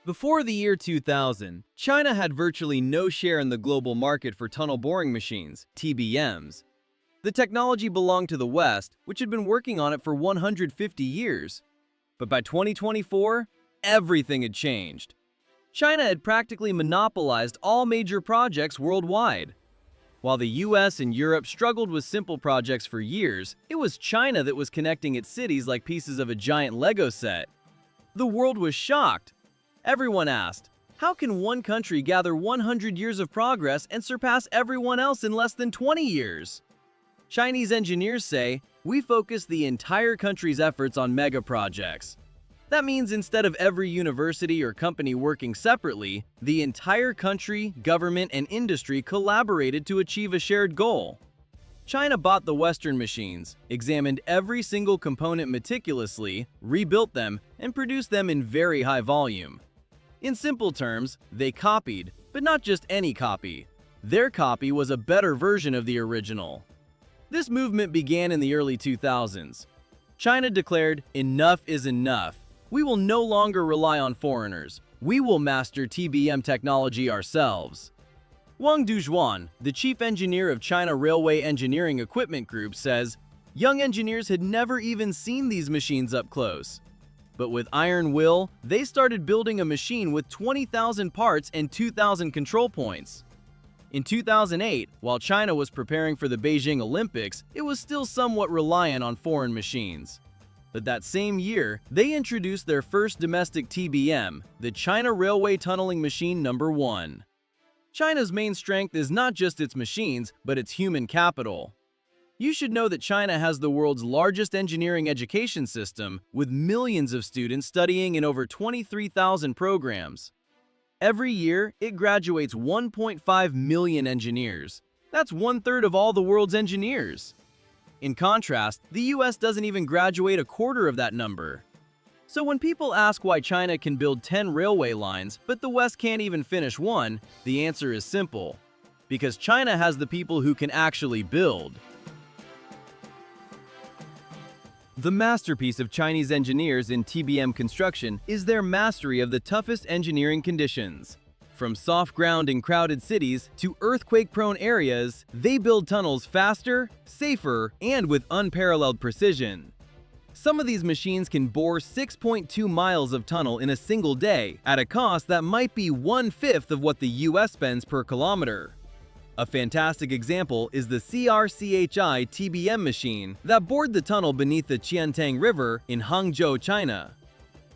Before the year 2000, China had virtually no share in the global market for tunnel boring machines, TBMs. The technology belonged to the West, which had been working on it for 150 years. But by 2024, everything had changed. China had practically monopolized all major projects worldwide. While the US and Europe struggled with simple projects for years, it was China that was connecting its cities like pieces of a giant Lego set. The world was shocked. Everyone asked, how can one country gather 100 years of progress and surpass everyone else in less than 20 years? Chinese engineers say, we focus the entire country's efforts on mega projects. That means instead of every university or company working separately, the entire country, government, and industry collaborated to achieve a shared goal. China bought the Western machines, examined every single component meticulously, rebuilt them, and produced them in very high volume. In simple terms, they copied, but not just any copy. Their copy was a better version of the original. This movement began in the early 2000s. China declared, enough is enough. We will no longer rely on foreigners. We will master TBM technology ourselves. Wang Duzhuan, the chief engineer of China Railway Engineering Equipment Group, says, young engineers had never even seen these machines up close. But with iron will, they started building a machine with 20,000 parts and 2,000 control points. In 2008, while China was preparing for the Beijing Olympics, it was still somewhat reliant on foreign machines. But that same year, they introduced their first domestic TBM, the China Railway Tunneling Machine No. 1. China's main strength is not just its machines, but its human capital. You should know that China has the world's largest engineering education system, with millions of students studying in over 23,000 programs. Every year, it graduates 1.5 million engineers. That's one-third of all the world's engineers. In contrast, the US doesn't even graduate a quarter of that number. So when people ask why China can build 10 railway lines, but the West can't even finish one, the answer is simple. Because China has the people who can actually build. The masterpiece of Chinese engineers in TBM construction is their mastery of the toughest engineering conditions. From soft ground in crowded cities to earthquake-prone areas, they build tunnels faster, safer, and with unparalleled precision. Some of these machines can bore 6.2 miles of tunnel in a single day at a cost that might be 1/5 of what the US spends per kilometer. A fantastic example is the CRCHI TBM machine that bored the tunnel beneath the Qiantang River in Hangzhou, China.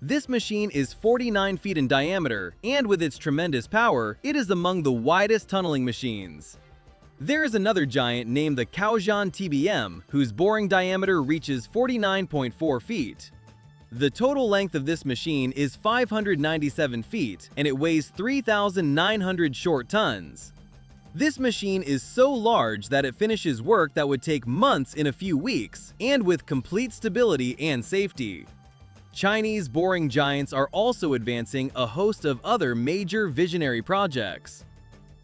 This machine is 49 feet in diameter, and with its tremendous power, it is among the widest tunneling machines. There is another giant named the Kaohsiung TBM, whose boring diameter reaches 49.4 feet. The total length of this machine is 597 feet, and it weighs 3,900 short tons. This machine is so large that it finishes work that would take months in a few weeks, and with complete stability and safety. Chinese boring giants are also advancing a host of other major visionary projects.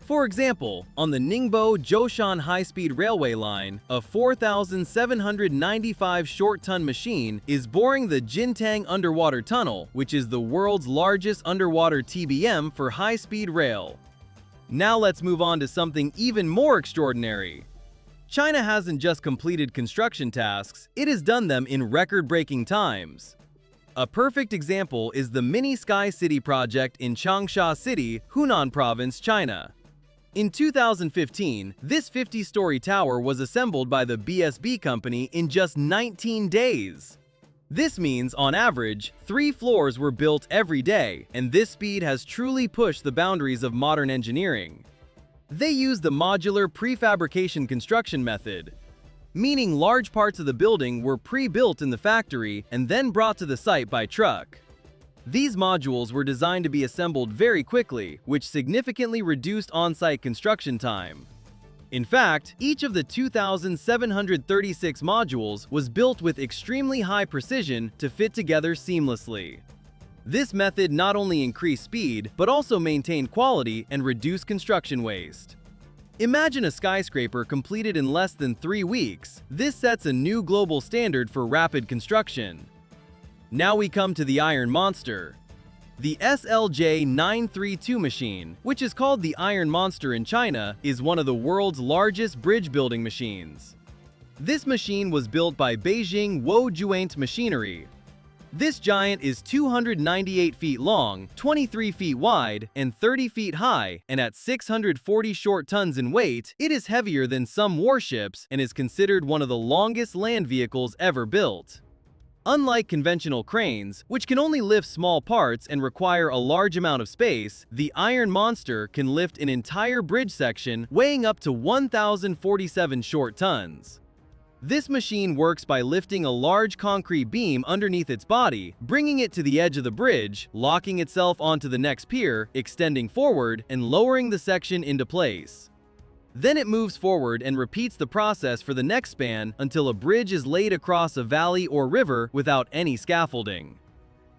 For example, on the Ningbo-Zhoushan high-speed railway line, a 4,795 short-ton machine is boring the Jintang underwater tunnel, which is the world's largest underwater TBM for high-speed rail. Now let's move on to something even more extraordinary. China hasn't just completed construction tasks, it has done them in record-breaking times. A perfect example is the Mini Sky City project in Changsha City, Hunan Province, China. In 2015, this 50-story tower was assembled by the BSB company in just 19 days. This means, on average, 3 floors were built every day, and this speed has truly pushed the boundaries of modern engineering. They use the modular prefabrication construction method, meaning large parts of the building were pre-built in the factory and then brought to the site by truck. These modules were designed to be assembled very quickly, which significantly reduced on-site construction time. In fact, each of the 2,736 modules was built with extremely high precision to fit together seamlessly. This method not only increased speed, but also maintained quality and reduced construction waste. Imagine a skyscraper completed in less than 3 weeks. This sets a new global standard for rapid construction. Now we come to the Iron Monster. The SLJ-932 machine, which is called the Iron Monster in China, is one of the world's largest bridge building machines. This machine was built by Beijing Wojuant Machinery. This giant is 298 feet long, 23 feet wide, and 30 feet high, and at 640 short tons in weight, it is heavier than some warships and is considered one of the longest land vehicles ever built. Unlike conventional cranes, which can only lift small parts and require a large amount of space, the Iron Monster can lift an entire bridge section weighing up to 1,047 short tons. This machine works by lifting a large concrete beam underneath its body, bringing it to the edge of the bridge, locking itself onto the next pier, extending forward, and lowering the section into place. Then it moves forward and repeats the process for the next span until a bridge is laid across a valley or river without any scaffolding.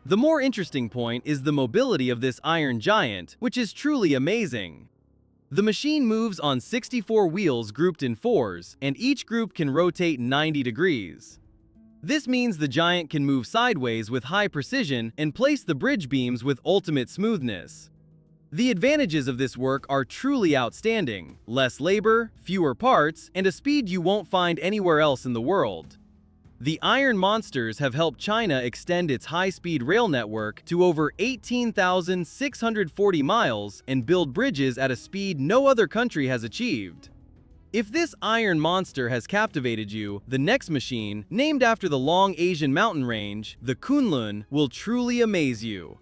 The more interesting point is the mobility of this iron giant, which is truly amazing. The machine moves on 64 wheels grouped in fours, and each group can rotate 90 degrees. This means the giant can move sideways with high precision and place the bridge beams with ultimate smoothness. The advantages of this work are truly outstanding: less labor, fewer parts, and a speed you won't find anywhere else in the world. The Iron Monsters have helped China extend its high-speed rail network to over 18,640 miles and build bridges at a speed no other country has achieved. If this Iron Monster has captivated you, the next machine, named after the long Asian mountain range, the Kunlun, will truly amaze you.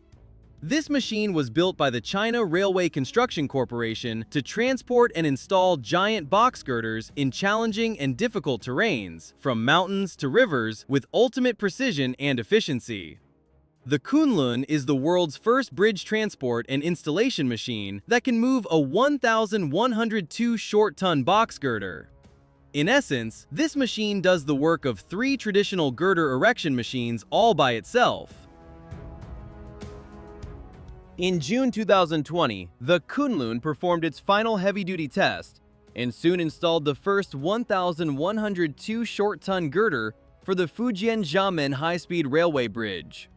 This machine was built by the China Railway Construction Corporation to transport and install giant box girders in challenging and difficult terrains, from mountains to rivers, with ultimate precision and efficiency. The Kunlun is the world's first bridge transport and installation machine that can move a 1,102 short-ton box girder. In essence, this machine does the work of 3 traditional girder erection machines all by itself. In June 2020, the Kunlun performed its final heavy-duty test and soon installed the first 1,102 short-ton girder for the Fujian-Xiamen high-speed railway bridge.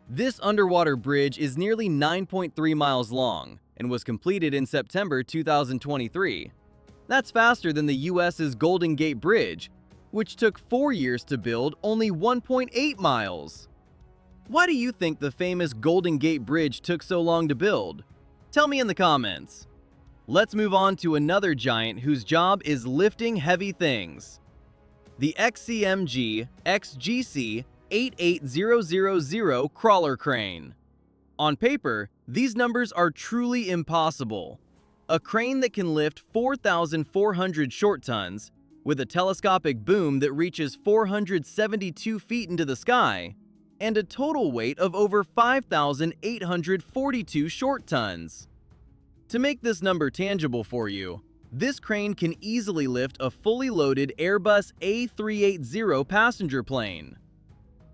This underwater bridge is nearly 9.3 miles long and was completed in September 2023. That's faster than the US's Golden Gate Bridge, which took 4 years to build, only 1.8 miles. Why do you think the famous Golden Gate Bridge took so long to build? Tell me in the comments. Let's move on to another giant whose job is lifting heavy things. The XCMG XGC 88000 crawler crane. On paper, these numbers are truly impossible. A crane that can lift 4,400 short tons, with a telescopic boom that reaches 472 feet into the sky, and a total weight of over 5,842 short tons. To make this number tangible for you, this crane can easily lift a fully loaded Airbus A380 passenger plane.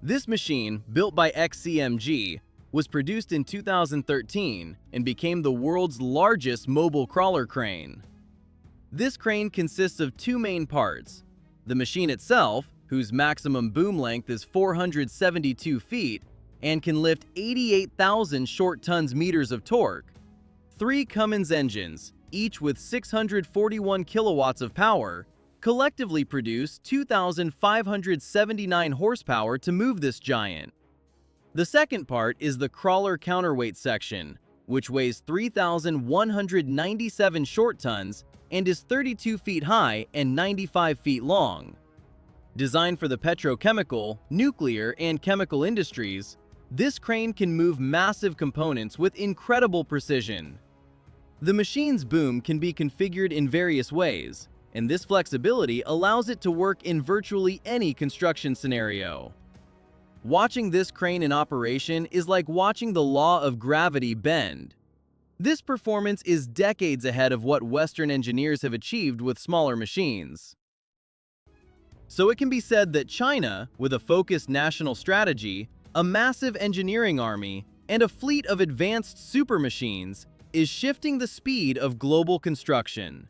This machine, built by XCMG, was produced in 2013 and became the world's largest mobile crawler crane. This crane consists of 2 main parts: the machine itself, whose maximum boom length is 472 feet and can lift 88,000 short tons meters of torque. 3 Cummins engines, each with 641 kilowatts of power, collectively produce 2,579 horsepower to move this giant. The second part is the crawler counterweight section, which weighs 3,197 short tons and is 32 feet high and 95 feet long. Designed for the petrochemical, nuclear, and chemical industries, this crane can move massive components with incredible precision. The machine's boom can be configured in various ways, and this flexibility allows it to work in virtually any construction scenario. Watching this crane in operation is like watching the law of gravity bend. This performance is decades ahead of what Western engineers have achieved with smaller machines. So it can be said that China, with a focused national strategy, a massive engineering army, and a fleet of advanced super machines, is shifting the speed of global construction.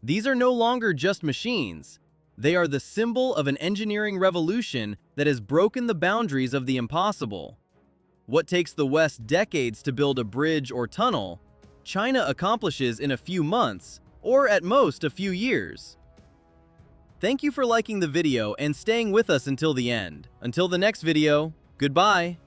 These are no longer just machines. They are the symbol of an engineering revolution that has broken the boundaries of the impossible. What takes the West decades to build a bridge or tunnel, China accomplishes in a few months, or at most a few years. Thank you for liking the video and staying with us until the end. Until the next video, goodbye!